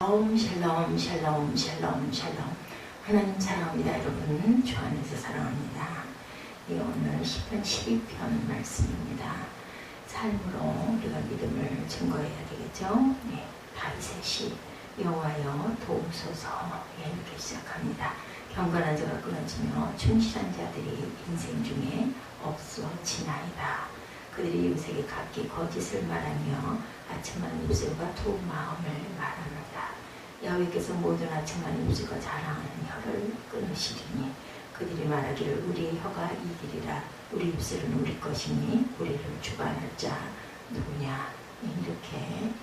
샬롬 샬롬 샬롬 샬롬 샬롬. 하나님 사랑합니다. 여러분 주 안에서 사랑합니다. 오늘 시편 12편 말씀입니다. 삶으로 우리가 믿음을 증거해야 되겠죠. 다윗의 여호와여 도우소서 이렇게 시작합니다. 경건한 자가 끊어지며 충실한 자들이 인생 중에 없어지나이다. 그들이 이웃에게 각기 거짓을 말하며 아첨한 입술과 두 마음을 말하노라. 야훼께서 모든 아첨한 입술과 자랑하는 혀를 끊으시리니 그들이 말하기를 우리의 혀가 이기리라. 우리 입술은 우리 것이니 우리를 주관할 자 누구냐. 이렇게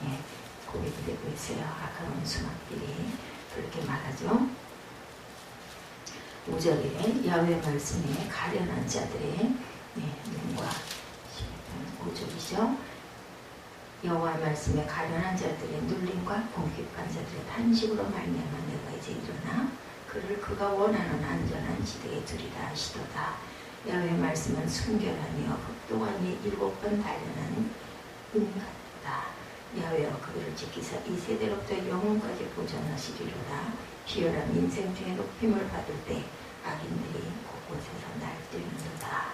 고백이 되고 있어요. 아까운 수막들이 그렇게 말하죠. 5절에 야훼 말씀에 가련한 자들의 눈과 5절이죠. 여호와 말씀에 가련한 자들의 눌림과 공핍한 자들의 탄식으로 말미암아 내가 이제 일어나 그를 그가 원하는 안전한 지대에 두리라 하시도다. 야훼 말씀은 순결하며 흑동안이 7번 단련한 은 같다. 야훼여 그들을 지키사 이 세대로부터 영원까지 보존하시리로다. 비열한 인생 중에 높임을 받을 때 악인들이 곳곳에서 날뛰는도다.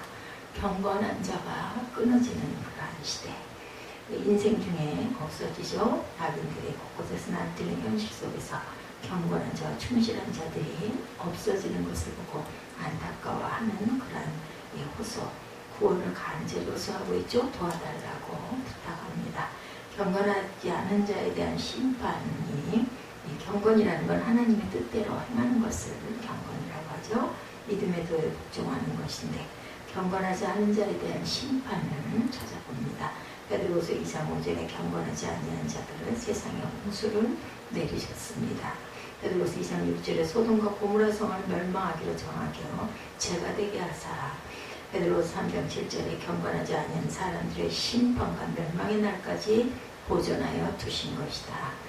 경건한 자가 끊어지는 그러한 시대. 인생 중에 없어지죠. 악인들이 곳곳에서 날뛰는 현실 속에서 경건한 자와 충실한 자들이 없어지는 것을 보고 안타까워하는 그러한 호소, 구원을 간절히 호소하고 있죠. 도와달라고 부탁합니다. 경건하지 않은 자에 대한 심판이, 경건이라는 건 하나님의 뜻대로 행하는 것을 경건이라고 하죠. 믿음의 도에 복종하는 것인데 경건하지 않은 자에 대한 심판을 찾아봅니다. 베드로후서 2장 5절에 경건하지 아니한 자들은 세상에 홍수를 내리셨습니다. 베드로후서 2장 6절에 소돔과 고모라 성을 멸망하기로 정하여 죄가 되게 하사. 베드로후서 3장 7절에 경건하지 아니한 사람들의 심판과 멸망의 날까지 보존하여 두신 것이다.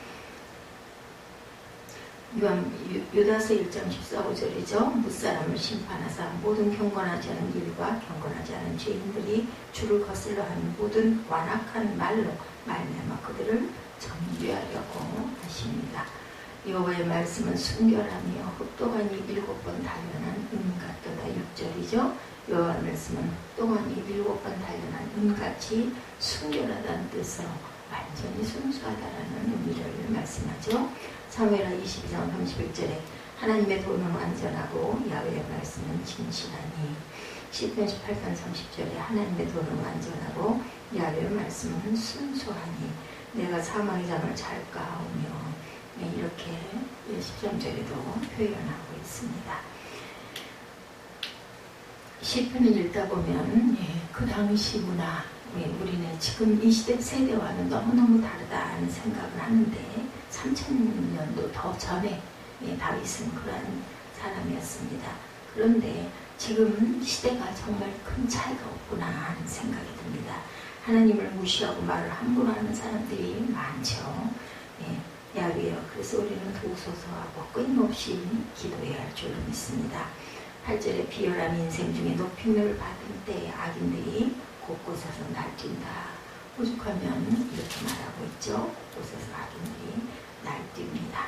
유다서 1장 14~15절이죠. 무사람을 심판하사 모든 경건하지 않은 일과 경건하지 않은 죄인들이 주를 거슬러 하는 모든 완악한 말로 말미암아 그들을 정죄하려고 하십니다. 여호와의 말씀은 순결하며 흑동안이 7번 단련한 은 같도다. 6절이죠. 여호와의 말씀은 흑동안이 7번 단련한 은같이 순결하다는 뜻으로 완전히 순수하다라는 의미를 말씀하죠. 사무엘하 22장 31절에 하나님의 도는 완전하고 야훼의 말씀은 진실하니. 시편 18편 30절에 하나님의 도는 완전하고 야훼의 말씀은 순수하니 내가 사망의 잠을 잘까 하오며. 이렇게 13절에도 표현하고 있습니다. 시편을 읽다 보면 그 당시 문화, 우리는 지금 이 세대와는 너무너무 다르다는 생각을 하는데 3000년도 더 전에 다윗은 그러한 사람이었습니다. 그런데 지금 시대가 정말 큰 차이가 없구나 하는 생각이 듭니다. 하나님을 무시하고 말을 함부로 하는 사람들이 많죠. 야훼여 그래서 우리는 도우소서 하고 끊임없이 기도해야 할 줄로 믿습니다. 8절에 비열한 인생 중에 높임을 받을 때 악인들이 곳곳에서 날뛴다. 오죽하면 이렇게 말하고 있죠. 곳곳에서 악인들이 날뜁니다.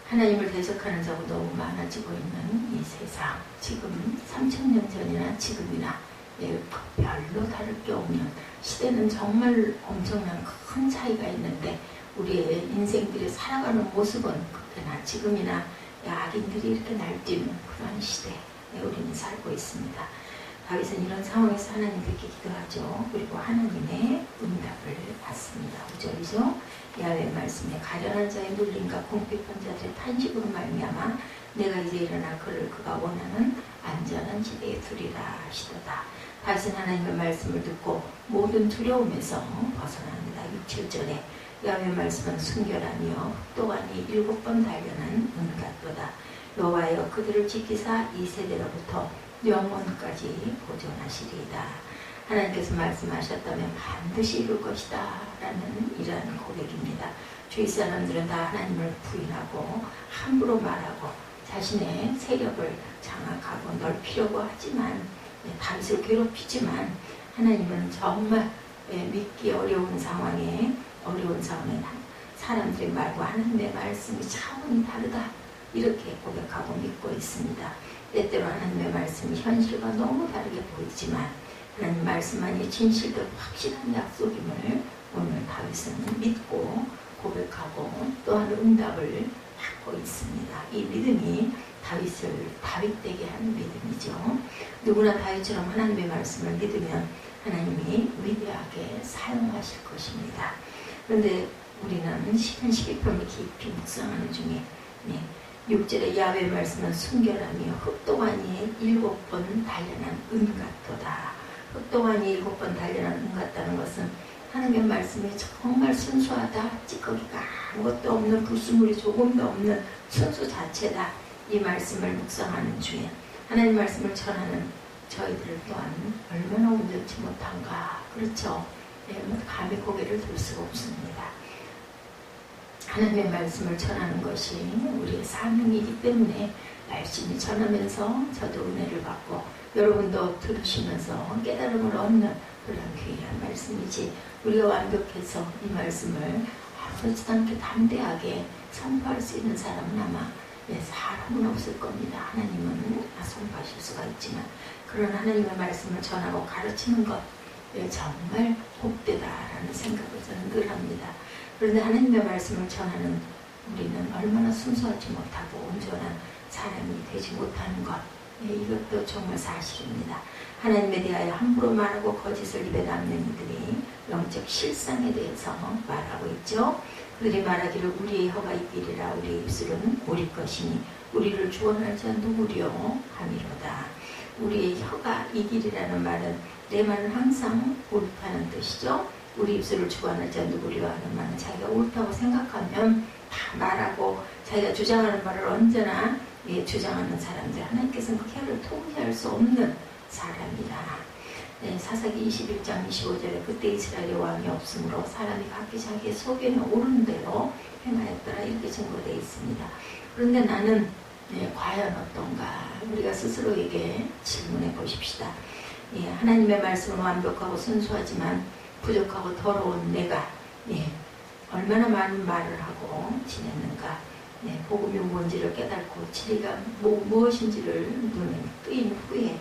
하나님을 대적하는 자가 너무 많아지고 있는 이 세상, 지금 3000년 전이나 지금이나 별로 다를 게 없는 시대는 정말 엄청난 큰 차이가 있는데 우리의 인생들이 살아가는 모습은 그때나 지금이나 악인들이 이렇게 날뛰는 그런 시대에 우리는 살고 있습니다. 다윗은 이런 상황에서 하나님께 기도하죠. 그리고 하나님의 응답을 받습니다. 5절이죠. 야훼의 말씀에 가련한 자의 눌림과 공핍한 자들의 탄식으로 말미암아 내가 이제 일어나 그를 그가 원하는 안전한 지대에 두리라 하시도다. 다윗은 하나님의 말씀을 듣고 모든 두려움에서 벗어납니다. 6, 7절에 야훼의 말씀은 순결하며 흑동안이 7번 단련한 은 같도다. 여호와여 그들을 지키사 이 세대로부터 영원까지 보존하시리이다. 하나님께서 말씀하셨다면 반드시 이룰 것이다 라는 이러한 고백입니다. 주위 사람들은 다 하나님을 부인하고 함부로 말하고 자신의 세력을 장악하고 넓히려고 하지만 다윗을 괴롭히지만 하나님은 정말 믿기 어려운 상황에 사람들의 말과 하나님의 말씀이 차원이 다르다. 이렇게 고백하고 믿고 있습니다. 때때로 하나님의 말씀이 현실과 너무 다르게 보이지만 하나님 말씀만이 진실도 확실한 약속임을 오늘 다윗은 믿고 고백하고 또한 응답을 받고 있습니다. 이 믿음이 다윗을 다윗되게 하는 믿음이죠. 누구나 다윗처럼 하나님의 말씀을 믿으면 하나님이 위대하게 사용하실 것입니다. 그런데 우리는 시편 12편을 깊이 묵상하는 중에 6절에 야훼의 말씀은 순결하며 흑동안이 7번 단련한 은 같도다. 흑동안이 7번 단련한 은 같다는 것은 하나님의 말씀이 정말 순수하다. 찌꺼기가 아무것도 없는 불순물이 조금도 없는 순수 자체다. 이 말씀을 묵상하는 중에 하나님 말씀을 전하는 저희들 또한 얼마나 온전치 못한가. 그렇죠? 감히 고개를 들 수가 없습니다. 하나님의 말씀을 전하는 것이 우리의 사명이기 때문에 열심히 전하면서 저도 은혜를 받고 여러분도 들으시면서 깨달음을 얻는 그런 귀한 말씀이지, 우리가 완벽해서 이 말씀을 아무렇지도 않게 담대하게 선포할 수 있는 사람은 아마 사람은 없을 겁니다. 하나님은 선포하실 수가 있지만 그런 하나님의 말씀을 전하고 가르치는 것 정말 복되다라는 생각을 저는 늘 합니다. 그런데 하나님의 말씀을 전하는 우리는 얼마나 순수하지 못하고 온전한 사람이 되지 못하는 것, 이것도 정말 사실입니다. 하나님에 대하여 함부로 말하고 거짓을 입에 담는 이들이 영적 실상에 대해서 말하고 있죠. 그들이 말하기를 우리의 혀가 있기리라 우리의 입술은 우리 것이니 우리를 주원할 자 누구려 하미로다. 우리의 혀가 이길이라는 말은 내 말은 항상 옳다는 뜻이죠. 우리 입술을 주관할 자 누구려 하는 말은 자기가 옳다고 생각하면 다 말하고 자기가 주장하는 말을 언제나 주장하는 사람들, 하나님께서는 그 혀를 통제할 수 없는 사람이다. 사사기 21장 25절에 그때 이스라엘의 왕이 없으므로 사람이 각기 자기의 속에는 옳은 대로 행하였더라 이렇게 증거되어 있습니다. 그런데 나는 과연 어떤가? 우리가 스스로에게 질문해 보십시다. 하나님의 말씀은 완벽하고 순수하지만 부족하고 더러운 내가 얼마나 많은 말을 하고 지냈는가? 복음이 뭔지를 깨닫고 진리가 무엇인지를 눈에 뜨인 후에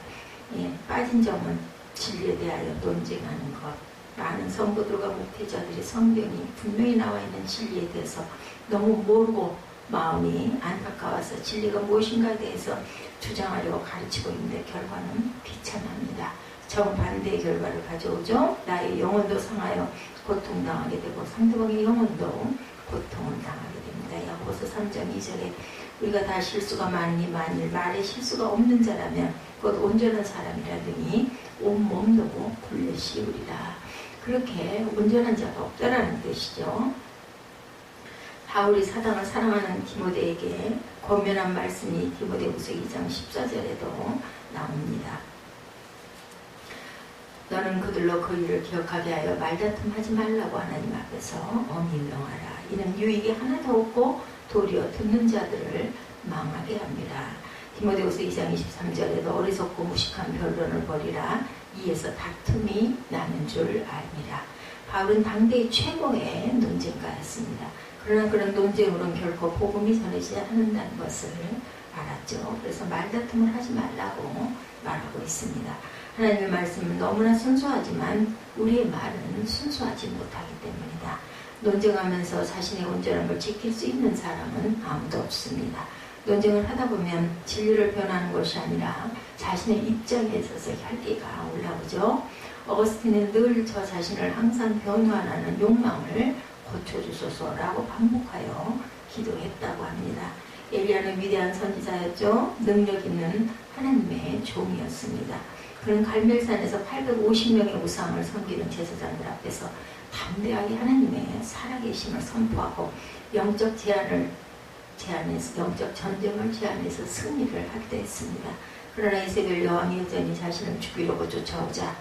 빠진 점은 진리에 대하여 논쟁하는 것. 많은 성도들과 목회자들이 성경이 분명히 나와 있는 진리에 대해서 너무 모르고 마음이 안타까워서 진리가 무엇인가에 대해서 주장하려고 가르치고 있는데 결과는 비참합니다. 정반대의 결과를 가져오죠. 나의 영혼도 상하여 고통당하게 되고 상대방의 영혼도 고통을 당하게 됩니다. 야고보서 3장 2절에 우리가 다 실수가 많으니 만일 말에 실수가 없는 자라면 곧 온전한 사람이라더니 온몸도 굴려 씌우리라. 그렇게 온전한 자가 없다라는 뜻이죠. 바울이 사랑을 사랑하는 디모데에게 권면한 말씀이 디모데후서 2장 14절에도 나옵니다. 너는 그들로 그 일을 기억하게 하여 말다툼하지 말라고 하나님 앞에서 엄히 명하라. 이는 유익이 하나도 없고 도리어 듣는 자들을 망하게 합니다. 디모데후서 2장 23절에도 어리석고 무식한 변론을 버리라. 이에서 다툼이 나는 줄 알미라. 바울은 당대의 최고의 논쟁가였습니다. 그러나 그런 논쟁으로는 결코 복음이 전해지지 않는다는 것을 알았죠. 그래서 말다툼을 하지 말라고 말하고 있습니다. 하나님의 말씀은 너무나 순수하지만 우리의 말은 순수하지 못하기 때문이다. 논쟁하면서 자신의 온전함을 지킬 수 있는 사람은 아무도 없습니다. 논쟁을 하다 보면 진리를 변하는 것이 아니라 자신의 입장에 있어서 혈기가 올라오죠. 어거스틴은 늘 저 자신을 항상 변화하는 욕망을 고쳐주소서라고 반복하여 기도했다고 합니다. 엘리야는 위대한 선지자였죠. 능력 있는 하나님의 종이었습니다. 그는 갈멜산에서 850명의 우상을 섬기는 제사장들 앞에서 담대하게 하나님의 살아계심을 선포하고 영적 전쟁을 제안해서 승리를 하기도 했습니다. 그러나 이세벨 여왕이 여전히 자신을 죽이려고 쫓아오자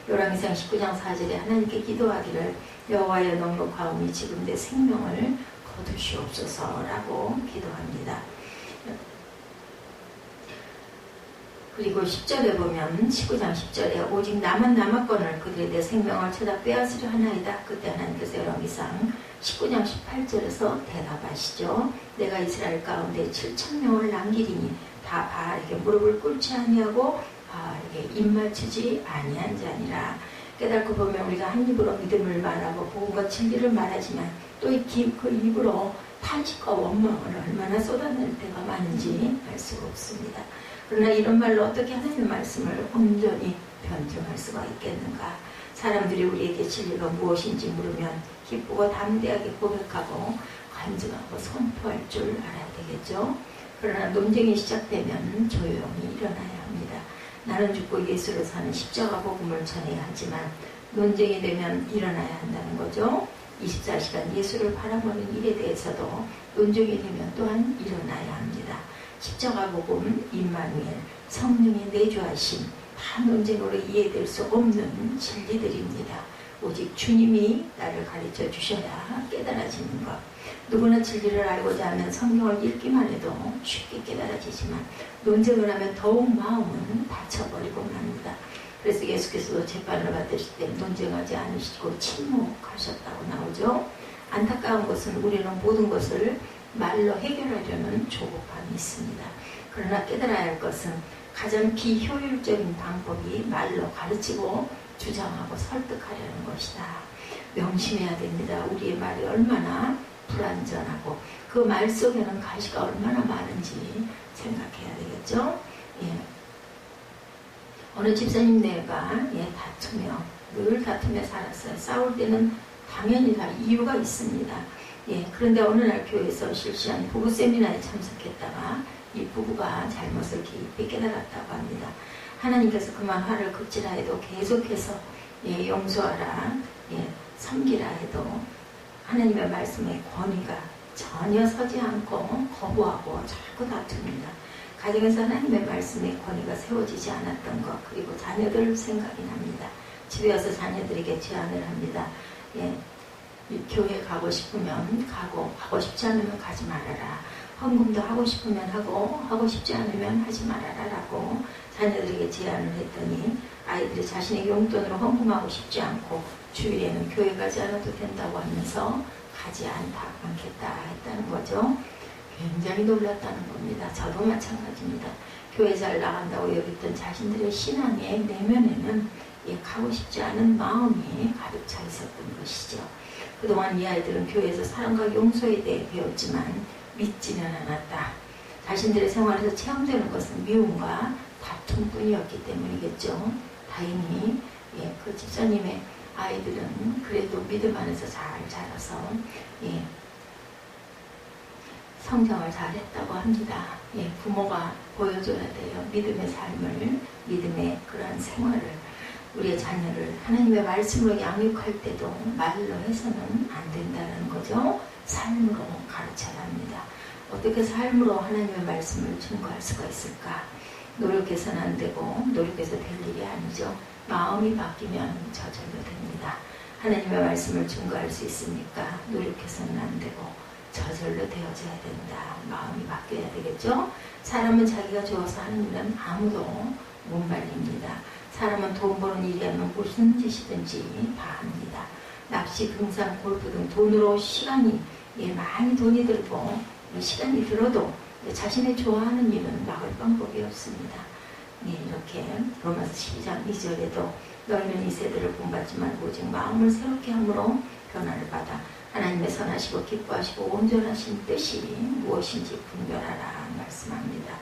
열왕기상 19장 4절에 하나님께 기도하기를 여호와여 넉넉하오니 지금 내 생명을 거두시옵소서라고 기도합니다. 그리고 10절에 보면 19장 10절에 오직 나만 남았거늘 그들이 내 생명을 찾아 빼앗으려 하나이다. 그때 하나님께서 열왕기상 19장 18절에서 대답하시죠. 내가 이스라엘 가운데 7,000명을 남기리니 다 바알에게 무릎을 꿇지 아니하고 바알에게 입맞추지 아니한 자니라. 깨닫고 보면 우리가 한 입으로 믿음을 말하고 복음과 진리를 말하지만 또 그 입으로 탄식과 원망을 얼마나 쏟아낼 때가 많은지 알 수가 없습니다. 그러나 이런 말로 어떻게 하나님의 말씀을 온전히 변증할 수가 있겠는가? 사람들이 우리에게 진리가 무엇인지 물으면 기쁘고 담대하게 고백하고 간증하고 선포할 줄 알아야 되겠죠. 그러나 논쟁이 시작되면 조용히 일어나야 합니다. 나는 죽고 예수로 사는 십자가 복음을 전해야 하지만 논쟁이 되면 일어나야 한다는 거죠. 24시간 예수를 바라보는 일에 대해서도 논쟁이 되면 또한 일어나야 합니다. 십자가 복음, 임마누엘, 성령의 내주하심, 다 논쟁으로 이해될 수 없는 진리들입니다. 오직 주님이 나를 가르쳐 주셔야 깨달아지는 것. 누구나 진리를 알고자 하면 성경을 읽기만 해도 쉽게 깨달아지지만 논쟁을 하면 더욱 마음은 다쳐버리고 맙니다. 그래서 예수께서도 재판을 받으실 때 논쟁하지 않으시고 침묵하셨다고 나오죠. 안타까운 것은 우리는 모든 것을 말로 해결하려는 조급함이 있습니다. 그러나 깨달아야 할 것은 가장 비효율적인 방법이 말로 가르치고 주장하고 설득하려는 것이다. 명심해야 됩니다. 우리의 말이 얼마나 불완전하고 그 말 속에는 가시가 얼마나 많은지 생각해야 되겠죠. 어느 집사님네가 늘 다투며 살았어요. 싸울 때는 당연히 다 이유가 있습니다. 그런데 어느 날 교회에서 실시한 부부 세미나에 참석했다가 이 부부가 잘못을 깊이 깨달았다고 합니다. 하나님께서 그만 화를 극지라 해도 계속해서 용서하라, 섬기라 해도 하나님의 말씀의 권위가 전혀 서지 않고 거부하고 자꾸 다툽니다. 가정에서 하나님의 말씀의 권위가 세워지지 않았던 것, 그리고 자녀들 생각이 납니다. 집에 와서 자녀들에게 제안을 합니다. 교회 가고 싶으면 가고 싶지 않으면 가지 말아라. 헌금도 하고 싶으면 하고 싶지 않으면 하지 말아라 라고 자녀들에게 제안을 했더니 아이들이 자신의 용돈으로 헌금하고 싶지 않고 주일에는 교회 가지 않아도 된다고 하면서 가지 않겠다 했다는 거죠. 굉장히 놀랐다는 겁니다. 저도 마찬가지입니다. 교회 잘 나간다고 여겼던 자신들의 신앙의 내면에는 가고 싶지 않은 마음이 가득 차 있었던 것이죠. 그동안 이 아이들은 교회에서 사랑과 용서에 대해 배웠지만 믿지는 않았다. 자신들의 생활에서 체험되는 것은 미움과 다툼뿐이었기 때문이겠죠. 다행히 그 집사님의 아이들은 그래도 믿음 안에서 잘 자라서 성장을 잘했다고 합니다. 부모가 보여줘야 돼요. 믿음의 삶을, 믿음의 그러한 생활을, 우리의 자녀를 하나님의 말씀으로 양육할 때도 말로 해서는 안 된다는 거죠. 삶으로 가르쳐야 합니다. 어떻게 삶으로 하나님의 말씀을 증거할 수가 있을까? 노력해서는 안 되고 노력해서 될 일이 아니죠. 마음이 바뀌면 저절로 됩니다. 하나님의 말씀을 증거할 수 있으니까 노력해서는 안 되고 저절로 되어져야 된다. 마음이 바뀌어야 되겠죠. 사람은 자기가 좋아서 하는 일은 아무도 못 말립니다. 사람은 돈 버는 일이 아니면 무슨 짓이든지 다 합니다. 낚시, 등산, 골프 등 돈으로 시간이 많이 돈이 들고 시간이 들어도 자신의 좋아하는 일은 막을 방법이 없습니다. 이렇게 로마서 12장 2절에도 너희는 이 세대를 본받지 말고 오직 마음을 새롭게 함으로 변화를 받아 하나님의 선하시고 기뻐하시고 온전하신 뜻이 무엇인지 분별하라 말씀합니다.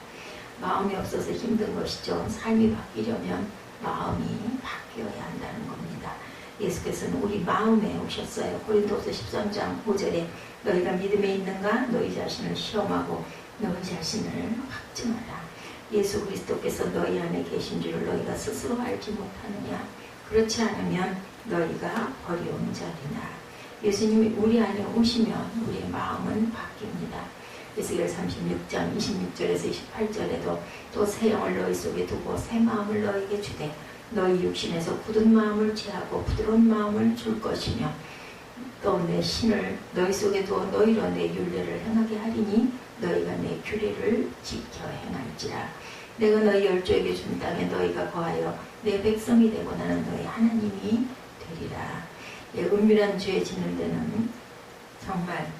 마음이 없어서 힘든 것이죠. 삶이 바뀌려면 마음이 바뀌어야 한다는 겁니다. 예수께서는 우리 마음에 오셨어요. 고린도서 13장 5절에 너희가 믿음에 있는가? 너희 자신을 시험하고 너희 자신을 확증하라. 예수 그리스도께서 너희 안에 계신 줄을 너희가 스스로 알지 못하느냐? 그렇지 않으면 너희가 버려온 자리나. 예수님이 우리 안에 오시면 우리의 마음은 바뀝니다. 에스겔 36장 26절에서 28절에도 또 새 영을 너희 속에 두고 새 마음을 너희에게 주되 너희 육신에서 굳은 마음을 제하고 부드러운 마음을 줄 것이며 또 내 신을 너희 속에 두어 너희로 내 율례를 행하게 하리니 너희가 내 규례를 지켜 행할지라. 내가 너희 열조에게 준 땅에 너희가 거하여 내 백성이 되고 나는 너희 하나님이 되리라. 은밀한 죄 짓는 데는 정말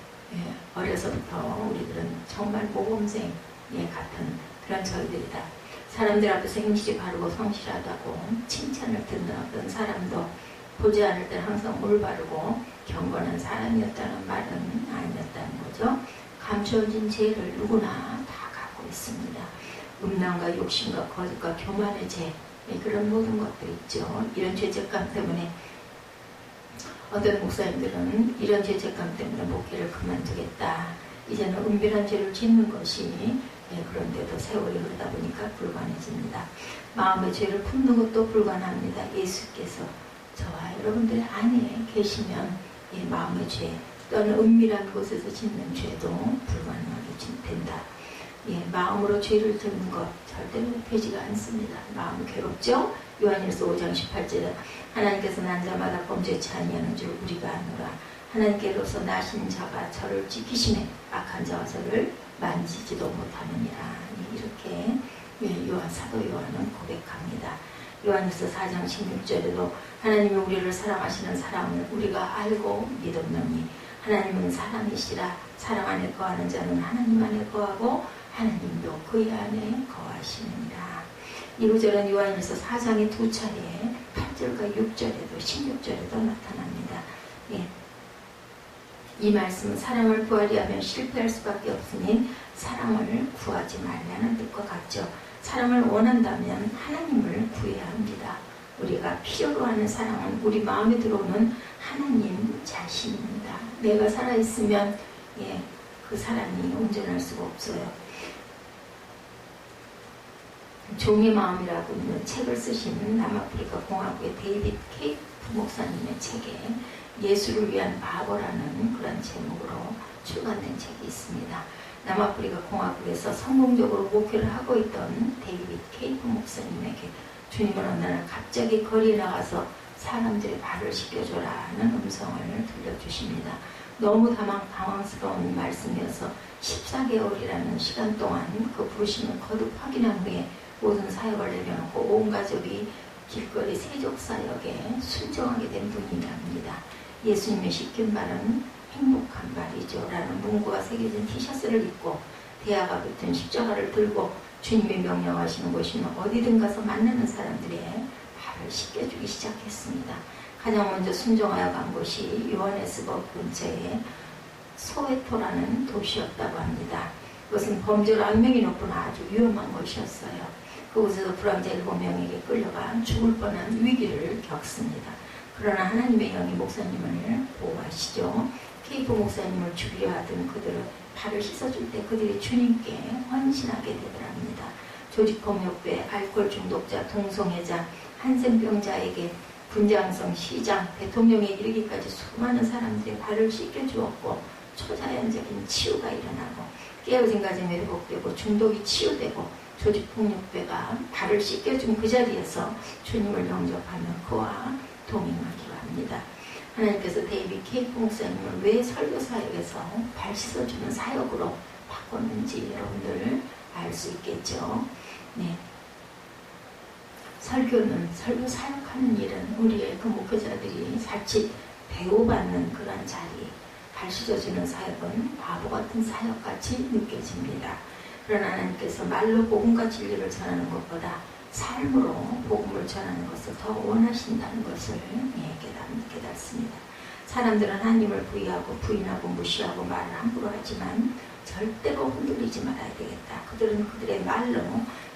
어려서부터 우리들은 정말 모범생 같은 그런 저희들이다. 사람들 앞에서 행실이 바르고 성실하다고 칭찬을 듣는 어떤 사람도 보지 않을 때 항상 올바르고 경건한 사람이었다는 말은 아니었다는 거죠. 감춰진 죄를 누구나 다 갖고 있습니다. 음란과 욕심과 거짓과 교만의 죄, 그런 모든 것들이 있죠. 이런 죄책감 때문에 어떤 목사님들은 이런 죄책감 때문에 목회를 그만두겠다. 이제는 은밀한 죄를 짓는 것이 그런데도 세월이 흐르다 보니까 불가능해집니다. 마음의 죄를 품는 것도 불가능합니다. 예수께서 저와 여러분들 안에 계시면 마음의 죄 또는 은밀한 곳에서 짓는 죄도 불가능하게 된다. 마음으로 죄를 짓는 것 절대로 되지가 않습니다. 마음 괴롭죠? 요한일서 5장 18절에 하나님께서 난 자마다 범죄치 아니하는 줄 우리가 아노라. 하나님께로서 나신 자가 저를 지키심에 악한 자와 저를 만지지도 못하느니라. 이렇게 사도 요한은 고백합니다. 요한일서 4장 16절에도 하나님이 우리를 사랑하시는 사랑을 우리가 알고 믿었노니 하나님은 사랑이시라. 사랑 안에 거하는 자는 하나님 안에 거하고 하나님도 그의 안에 거하시느니라. 이 구절은 요한일서 4장의 두 차례 8절과 6절에도 16절에도 나타납니다. 이 말씀은 사랑을 구하려 하면 실패할 수밖에 없으니 사랑을 구하지 말라는 뜻과 같죠. 사랑을 원한다면 하나님을 구해야 합니다. 우리가 필요로 하는 사랑은 우리 마음에 들어오는 하나님 자신입니다. 내가 살아있으면 그 사랑이 온전할 수가 없어요. 종의 마음이라고 있는 책을 쓰신 남아프리카 공화국의 데이빗 케이프 목사님의 책에 예수를 위한 바보라는 그런 제목으로 출간된 책이 있습니다. 남아프리카 공화국에서 성공적으로 목회를 하고 있던 데이빗 케이프 목사님에게 주님은 어느 날 갑자기 거리에 나가서 사람들의 발을 씻겨줘라는 음성을 들려주십니다. 너무 당황스러운 말씀이어서 14개월이라는 시간 동안 그 부르심을 거듭 확인한 후에 모든 사역을 내려놓고 온 가족이 길거리 세족사역에 순종하게 된 분이랍니다. 예수님의 시킨 말은 행복한 말이죠 라는 문구가 새겨진 티셔츠를 입고 대야가 붙은 십자가를 들고 주님이 명령하시는 곳이면 어디든 가서 만나는 사람들의 발을 씻겨주기 시작했습니다. 가장 먼저 순종하여 간 곳이 요하네스버그 근처에 소웨토라는 도시였다고 합니다. 그것은 범죄로 악명이 높은 아주 위험한 곳이었어요. 그곳에서 불황자 7명에게 끌려가 죽을 뻔한 위기를 겪습니다. 그러나 하나님의 영이 목사님을 보호하시죠. 케이프 목사님을 죽이려 하던 그들을 발을 씻어줄 때 그들이 주님께 헌신하게 되더랍니다. 조직폭력배, 알코올 중독자, 동성애자, 한센병자에게 분장성, 시장, 대통령에 이르기까지 수많은 사람들의 발을 씻겨주었고 초자연적인 치유가 일어나고 깨어진 가정이 회복되고 중독이 치유되고 조직폭력배가 발을 씻겨준 그 자리에서 주님을 영접하며 그와 동행하기로 합니다. 하나님께서 데이빗 케이프 목사님을 왜 설교사역에서 발 씻어주는 사역으로 바꿨는지 여러분들 알 수 있겠죠. 설교 사역하는 일은 우리의 그 목회자들이 자칫 배우받는 그런 자리, 발 씻어주는 사역은 바보 같은 사역같이 느껴집니다. 그러나 하나님께서 말로 복음과 진리를 전하는 것보다 삶으로 복음을 전하는 것을 더 원하신다는 것을 깨닫습니다. 사람들은 하나님을 부인하고 무시하고 말을 함부로 하지만 절대로 흔들리지 말아야 되겠다. 그들은 그들의 말로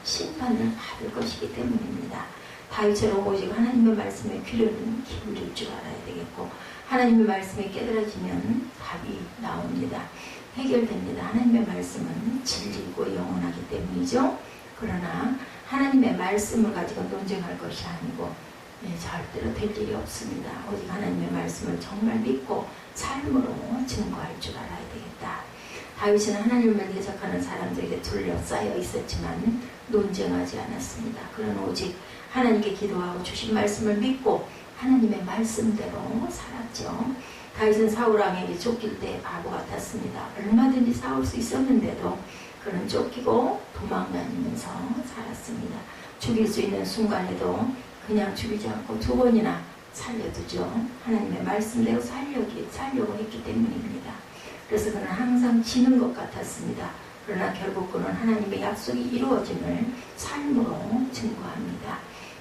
심판을 받을 것이기 때문입니다. 다윗처럼 오직 하나님의 말씀에 귀를 기울일 줄 알아야 되겠고 하나님의 말씀이 깨달아지면 답이 나옵니다. 해결됩니다. 하나님의 말씀은 진리이고 영원하기 때문이죠. 그러나 하나님의 말씀을 가지고 논쟁할 것이 아니고 절대로 될 일이 없습니다. 오직 하나님의 말씀을 정말 믿고 삶으로 증거할 줄 알아야 되겠다. 다윗은 하나님을 대적하는 사람들에게 둘러싸여 있었지만 논쟁하지 않았습니다. 그는 오직 하나님께 기도하고 주신 말씀을 믿고 하나님의 말씀대로 살았죠. 다윗은 사울왕에게 쫓길 때 바보 같았습니다. 얼마든지 싸울 수 있었는데도 그는 쫓기고 도망다니면서 살았습니다. 죽일 수 있는 순간에도 그냥 죽이지 않고 2번이나 살려두죠. 하나님의 말씀대로 살려고 했기 때문입니다. 그래서 그는 항상 지는 것 같았습니다. 그러나 결국 그는 하나님의 약속이 이루어짐을 삶으로 증거합니다.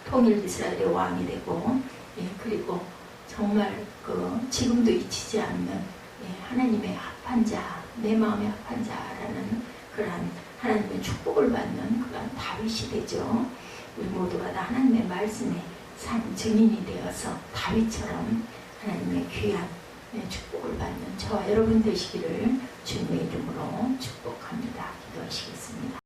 통일 이스라엘의 왕이 되고, 그리고 정말 지금도 잊히지 않는 하나님의 합한 자, 내 마음의 합한 자라는 그러한 하나님의 축복을 받는 그러한 다윗이 되죠. 우리 모두가 다 하나님의 말씀에 산 증인이 되어서 다윗처럼 하나님의 귀한 축복을 받는 저와 여러분 되시기를 주님의 이름으로 축복합니다. 기도하시겠습니다.